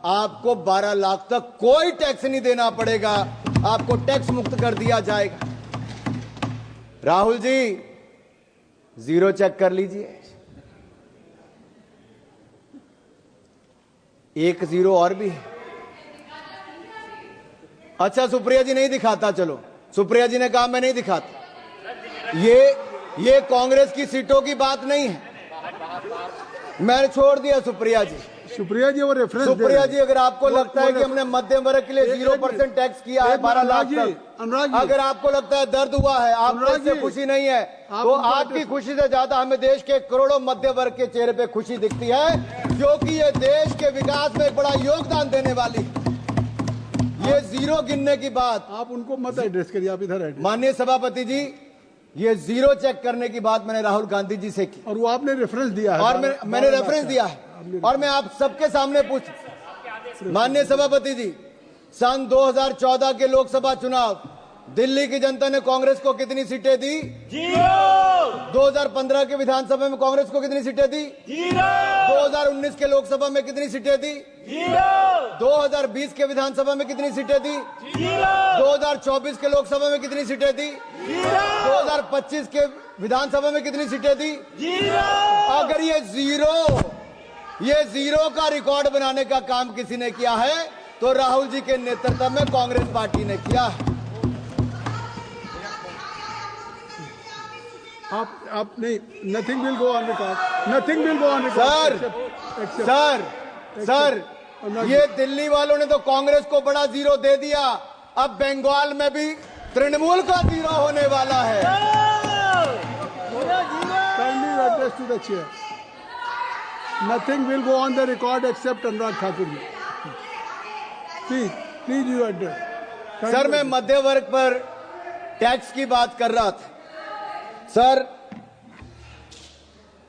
आपको 12 लाख तक कोई टैक्स नहीं देना पड़ेगा, आपको टैक्स मुक्त कर दिया जाएगा। राहुल जी, जीरो चेक कर लीजिए, एक जीरो और भी है। अच्छा, सुप्रिया जी नहीं दिखाता, चलो सुप्रिया जी ने कहा मैं नहीं दिखाता। ये कांग्रेस की सीटों की बात नहीं है, मैंने छोड़ दिया सुप्रिया जी। सुप्रिया जी वो रेफरेंस सुप्रिया जी, अगर आपको लगता है कि हमने मध्यम वर्ग के लिए 0% टैक्स किया है 12 लाख तक, अगर आपको लगता है दर्द हुआ है, आपको इससे खुशी नहीं है, तो आपकी खुशी से ज्यादा हमें देश के करोड़ों मध्य वर्ग के चेहरे पे खुशी दिखती है, क्योंकि ये देश के विकास में एक बड़ा योगदान देने वाली। ये जीरो गिनने की बात आप उनको मत एड्रेस करिए, आप इधर एड्रेस। माननीय सभापति जी, ये जीरो चेक करने की बात मैंने राहुल गांधी जी से की, और वो आपने रेफरेंस दिया है, और मैंने रेफरेंस दिया है, और मैं आप सबके सामने माननीय सभापति जी, सन 2014 के लोकसभा चुनाव दिल्ली की जनता ने कांग्रेस को कितनी सीटें दी? 0। 2015 के विधानसभा में कांग्रेस को कितनी सीटें दी? 0। 2019 के लोकसभा में कितनी सीटें दी? 0। 2020 के विधानसभा में कितनी सीटें दी? 0। 2024 के लोकसभा में कितनी सीटें दी? 2025 के विधानसभा में कितनी सीटें दी? 0। अगर ये जीरो का रिकॉर्ड बनाने का काम किसी ने किया है तो राहुल जी के नेतृत्व में कांग्रेस पार्टी ने किया है। आप नहीं, nothing will go on record, nothing will go on record. Sir, ये दिल्ली वालों ने तो कांग्रेस को बड़ा जीरो दे दिया, अब बंगाल में भी तृणमूल का जीरो होने वाला है। Kindly address to the chair. Nothing will go on the record except Anurag Thakur ji. Please you address. Sir, मैं मध्य वर्ग पर टैक्स की बात कर रहा था। सर,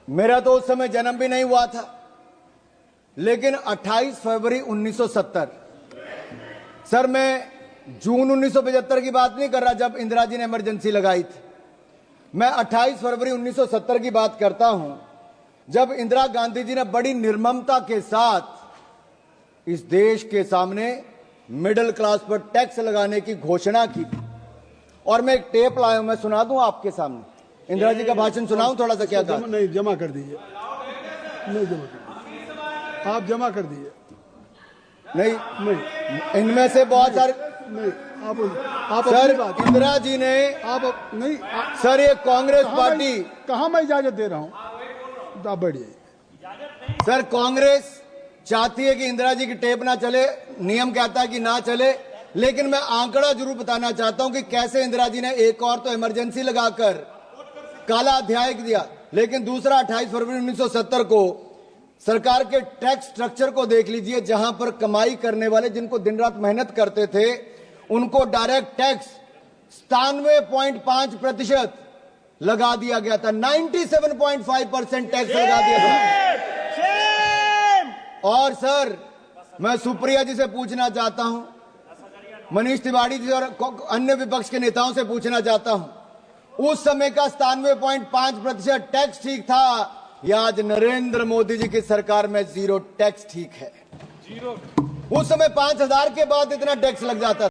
मेरा तो उस समय जन्म भी नहीं हुआ था, लेकिन 28 फरवरी 1970, सर मैं जून 1975 की बात नहीं कर रहा जब इंदिरा जी ने इमरजेंसी लगाई थी, मैं 28 फरवरी 1970 की बात करता हूं, जब इंदिरा गांधी जी ने बड़ी निर्ममता के साथ इस देश के सामने मिडिल क्लास पर टैक्स लगाने की घोषणा की। और मैं एक टेप लाया हूं, मैं सुना दूं आपके सामने, इंदिरा जी का भाषण सुनाऊं थोड़ा सा? क्या कहा? नहीं, जमा कर दीजिए, नहीं जमा कर दीजिए, आप जमा कर दीजिए। नहीं, इनमें से बहुत सारे नहीं, आप सर, इंदिरा जी ने आप नहीं सर, ये कांग्रेस पार्टी, कहां मैं इजाजत दे रहा हूं, आप बढ़िए। सर, कांग्रेस चाहती है कि इंदिरा जी की टेप ना चले, नियम कहता है कि ना चले, लेकिन मैं आंकड़ा जरूर बताना चाहता हूं कि कैसे इंदिरा जी ने एक और तो इमरजेंसी लगाकर काला अध्याय दिया, लेकिन दूसरा 28 फरवरी 1970 को सरकार के टैक्स स्ट्रक्चर को देख लीजिए, जहां पर कमाई करने वाले जिनको दिन रात मेहनत करते थे उनको डायरेक्ट टैक्स 97.5% लगा दिया गया था, 97.5% टैक्स लगा दिया था। और सर, मैं सुप्रिया जी से पूछना चाहता हूं, मनीष तिवारी जी और अन्य विपक्ष के नेताओं से पूछना चाहता हूं, उस समय का 97.5% टैक्स ठीक था या आज नरेंद्र मोदी जी की सरकार में जीरो टैक्स ठीक है? उस समय 5,000 के बाद इतना टैक्स लग जाता था।